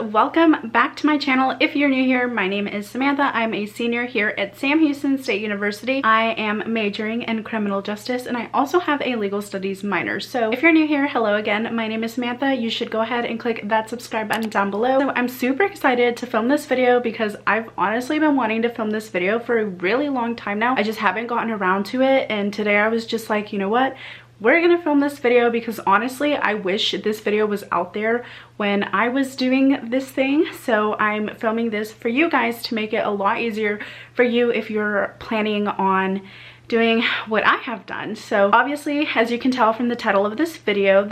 welcome back to my channel. If you're new here, my name is Samantha. I'm a senior here at Sam Houston State University. I am majoring in criminal justice and I also have a legal studies minor. So if you're new here, hello again. My name is Samantha. You should go ahead and click that subscribe button down below. So I'm super excited to film this video because I've honestly been wanting to film this video for a really long time now. I just haven't gotten around to it, and today I was just like, you know what? We're gonna film this video because honestly I wish this video was out there when I was doing this thing. So I'm filming this for you guys to make it a lot easier for you if you're planning on doing what I have done. So obviously, as you can tell from the title of this video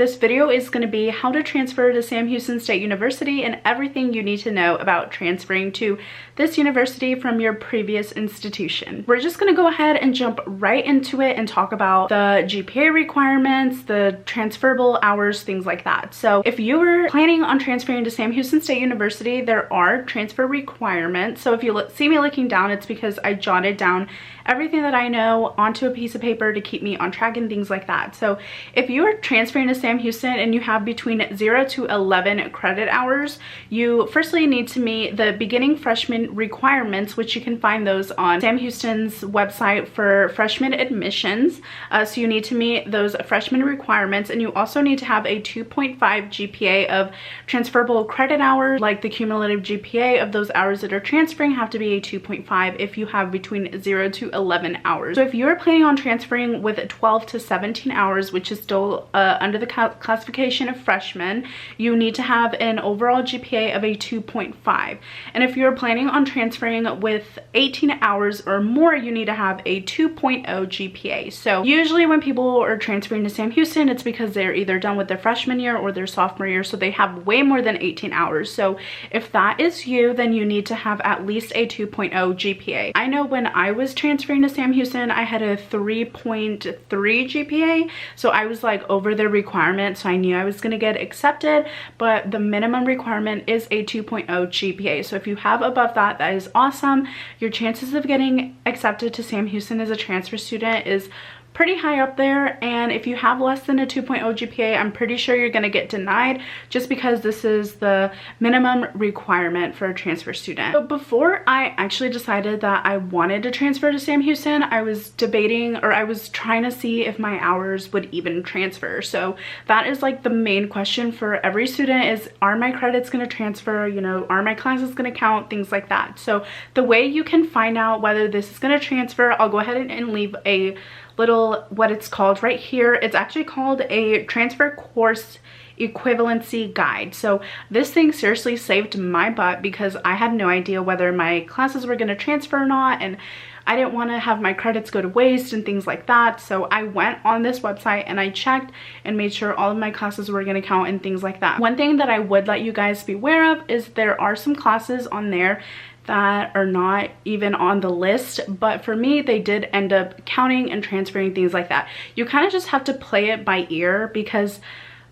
is going to be how to transfer to Sam Houston State University and everything you need to know about transferring to this university from your previous institution. We're just going to go ahead and jump right into it and talk about the GPA requirements, the transferable hours, things like that. So if you were planning on transferring to Sam Houston State University, there are transfer requirements. So if you see me looking down, it's because I jotted down everything that I know onto a piece of paper to keep me on track and things like that. So if you are transferring to Sam Houston and you have between 0 to 11 credit hours, you firstly need to meet the beginning freshman requirements, which you can find those on Sam Houston's website for freshman admissions. So you need to meet those freshman requirements, and you also need to have a 2.5 GPA of transferable credit hours. Like the cumulative GPA of those hours that are transferring have to be a 2.5 if you have between 0 to 11 hours. So if you're planning on transferring with 12 to 17 hours, which is still under the classification of freshman, you need to have an overall GPA of a 2.5. And if you're planning on transferring with 18 hours or more, you need to have a 2.0 GPA. So usually when people are transferring to Sam Houston, it's because they're either done with their freshman year or their sophomore year, so they have way more than 18 hours. So if that is you, then you need to have at least a 2.0 GPA. I know when I was transferring to Sam Houston, I had a 3.3 GPA, so I was like over the requirement, so I knew I was going to get accepted, but the minimum requirement is a 2.0 GPA. So if you have above that, that is awesome. Your chances of getting accepted to Sam Houston as a transfer student is pretty high up there, and if you have less than a 2.0 GPA, I'm pretty sure you're going to get denied just because this is the minimum requirement for a transfer student. So before I actually decided that I wanted to transfer to Sam Houston, I was debating, or I was trying to see if my hours would even transfer. So that is like the main question for every student is, are my credits going to transfer? You know, are my classes going to count? Things like that. So the way you can find out whether this is going to transfer, I'll go ahead and leave a little, what it's called right here. It's actually called a transfer course equivalency guide. So this thing seriously saved my butt because I had no idea whether my classes were going to transfer or not, and I didn't want to have my credits go to waste and things like that. So I went on this website and I checked and made sure all of my classes were going to count and things like that. One thing that I would let you guys be aware of is there are some classes on there that are not even on the list, but for me they did end up counting and transferring, things like that. You kind of just have to play it by ear because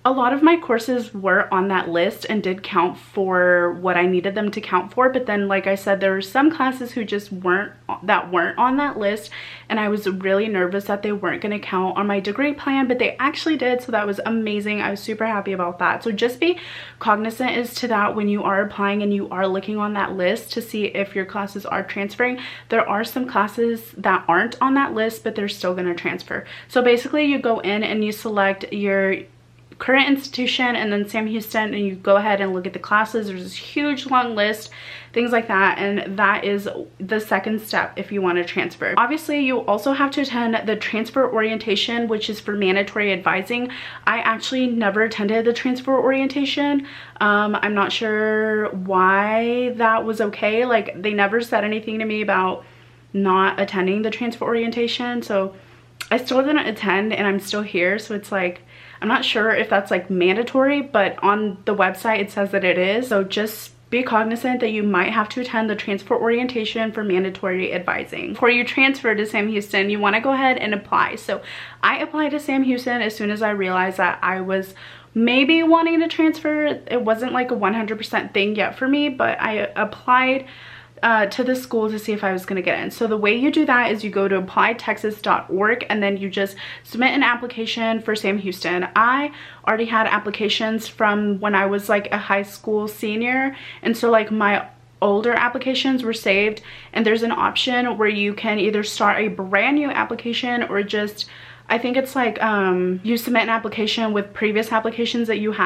a lot of my courses were on that list and did count for what I needed them to count for, but then like I said, there were some classes who just weren't on that list, and I was really nervous that they weren't going to count on my degree plan, but they actually did, so that was amazing. I was super happy about that. So just be cognizant as to that when you are applying and you are looking on that list to see if your classes are transferring. There are some classes that aren't on that list, but they're still going to transfer. So basically you go in and you select your current institution and then Sam Houston, and you go ahead and look at the classes. There's this huge long list, things like that, and that is the second step if you want to transfer. Obviously you also have to attend the transfer orientation, which is for mandatory advising. I actually never attended the transfer orientation. I'm not sure why that was okay. Like they never said anything to me about not attending the transfer orientation, so I still didn't attend and I'm still here. So it's like, I'm not sure if that's like mandatory, but on the website it says that it is. So just be cognizant that you might have to attend the transfer orientation for mandatory advising. Before you transfer to Sam Houston, you want to go ahead and apply. So I applied to Sam Houston as soon as I realized that I was maybe wanting to transfer. It wasn't like a 100% thing yet for me, but I applied to the school to see if I was going to get in. So the way you do that is you go to applytexas.org and then you just submit an application for Sam Houston. I already had applications from when I was like a high school senior, and so like my older applications were saved, and there's an option where you can either start a brand new application or just, I think it's like you submit an application with previous applications that you've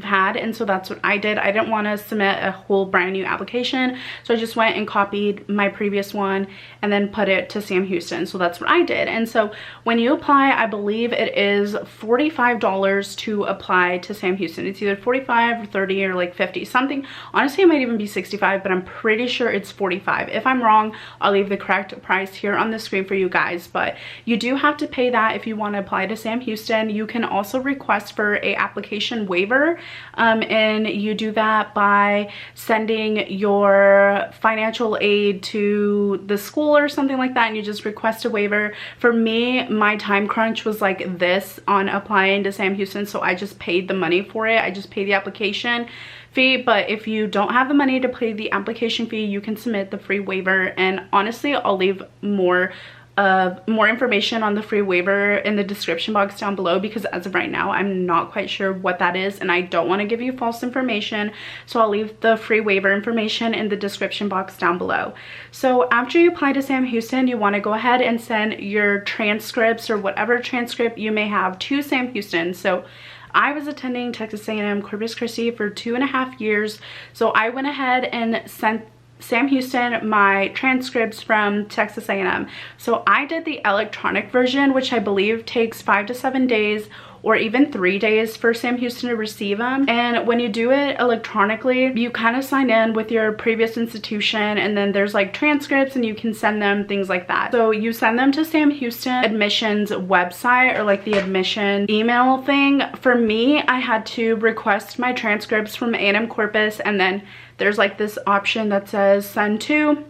had, and so that's what I did. I didn't want to submit a whole brand new application, so I just went and copied my previous one and then put it to Sam Houston. So that's what I did. And so when you apply, I believe it is $45 to apply to Sam Houston. It's either 45 or 30 or like 50 something. Honestly, it might even be 65, but I'm pretty sure it's 45. If I'm wrong, I'll leave the correct price here on the screen for you guys, but you do have to pay that if you want to apply to Sam Houston. You can also request for a application waiver, and you do that by sending your financial aid to the school or something like that, and you just request a waiver. For me, my time crunch was like this on applying to Sam Houston, so I just paid the money for it. I just paid the application fee. But if you don't have the money to pay the application fee, you can submit the free waiver, and honestly, I'll leave more information on the free waiver in the description box down below, because as of right now I'm not quite sure what that is and I don't want to give you false information, so I'll leave the free waiver information in the description box down below. So after you apply to Sam Houston, you want to go ahead and send your transcripts or whatever transcript you may have to Sam Houston. So I was attending Texas A&M Corpus Christi for 2.5 years, so I went ahead and sent Sam Houston my transcripts from Texas A&M. So I did the electronic version, which I believe takes 5 to 7 days or even 3 days for Sam Houston to receive them. And when you do it electronically, you kind of sign in with your previous institution, and then there's like transcripts and you can send them, things like that. So you send them to Sam Houston admissions website or like the admission email thing. For me, I had to request my transcripts from A&M Corpus, and then there's like this option that says send to,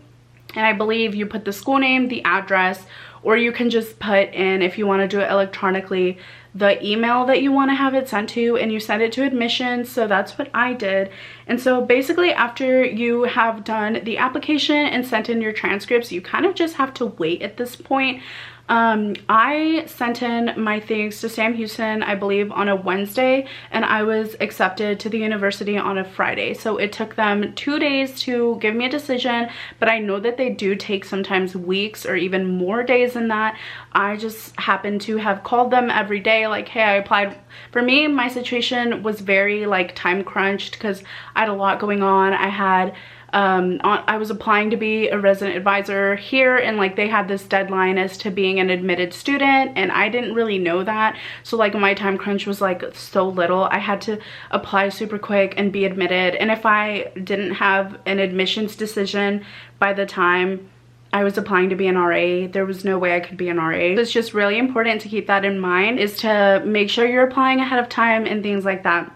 and I believe you put the school name, the address, or you can just put in, if you want to do it electronically, the email that you want to have it sent to, and you send it to admissions. So that's what I did. And so basically after you have done the application and sent in your transcripts, you kind of just have to wait at this point. I sent in my things to Sam Houston, I believe, on a Wednesday, and I was accepted to the university on a Friday. So it took them 2 days to give me a decision, but I know that they do take sometimes weeks or even more days than that. I just happened to have called them every day like, hey, I applied. For me, my situation was very like time crunched because I had a lot going on. I was applying to be a resident advisor here, and like they had this deadline as to being an admitted student, and I didn't really know that. So like my time crunch was like so little. I had to apply super quick and be admitted, and if I didn't have an admissions decision by the time I was applying to be an RA, there was no way I could be an RA. So it's just really important to keep that in mind, is to make sure you're applying ahead of time and things like that.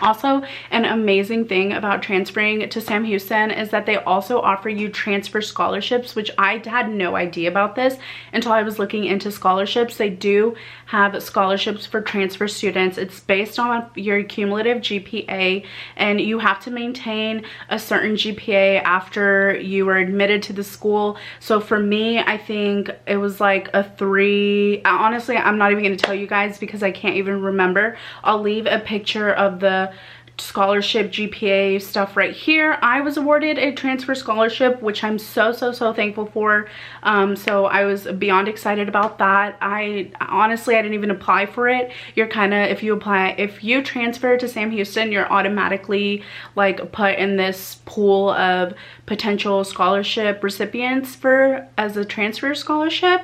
Also, an amazing thing about transferring to Sam Houston is that they also offer you transfer scholarships, which I had no idea about this until I was looking into scholarships. They do have scholarships for transfer students. It's based on your cumulative GPA, and you have to maintain a certain GPA after you are admitted to the school. So for me, I think it was like a 3. Honestly, I'm not even going to tell you guys because I can't even remember. I'll leave a picture of the scholarship GPA stuff right here. I was awarded a transfer scholarship, which I'm so thankful for. So I was beyond excited about that. Honestly, I didn't even apply for it. You're kind of, if you transfer to Sam Houston, you're automatically like put in this pool of potential scholarship recipients as a transfer scholarship.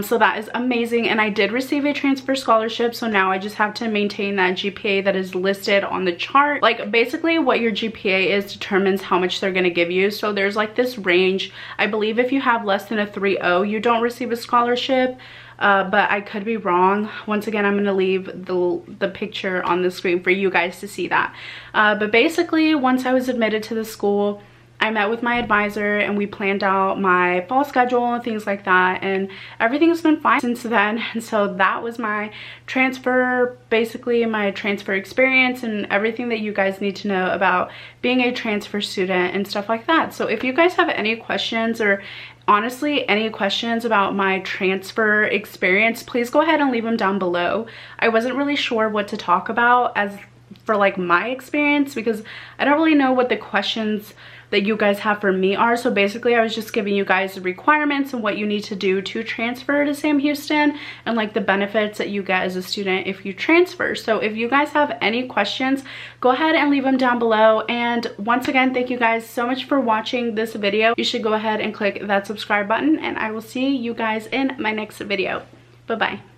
So that is amazing, and I did receive a transfer scholarship, so now I just have to maintain that GPA that is listed on the chart. Like basically what your GPA is determines how much they're going to give you. So there's like this range. I believe if you have less than a 3.0, you don't receive a scholarship, but I could be wrong. Once again, I'm going to leave the picture on the screen for you guys to see that. But basically, once I was admitted to the school, I met with my advisor and we planned out my fall schedule and things like that, and everything's been fine since then. And so that was my transfer, basically my transfer experience and everything that you guys need to know about being a transfer student and stuff like that. So if you guys have any questions, or honestly any questions about my transfer experience, please go ahead and leave them down below. I wasn't really sure what to talk about as for like my experience, because I don't really know what the questions that you guys have for me are. So basically I was just giving you guys the requirements and what you need to do to transfer to Sam Houston, and like the benefits that you get as a student if you transfer. So if you guys have any questions, go ahead and leave them down below. And once again, thank you guys so much for watching this video. You should go ahead and click that subscribe button, and I will see you guys in my next video. Bye bye.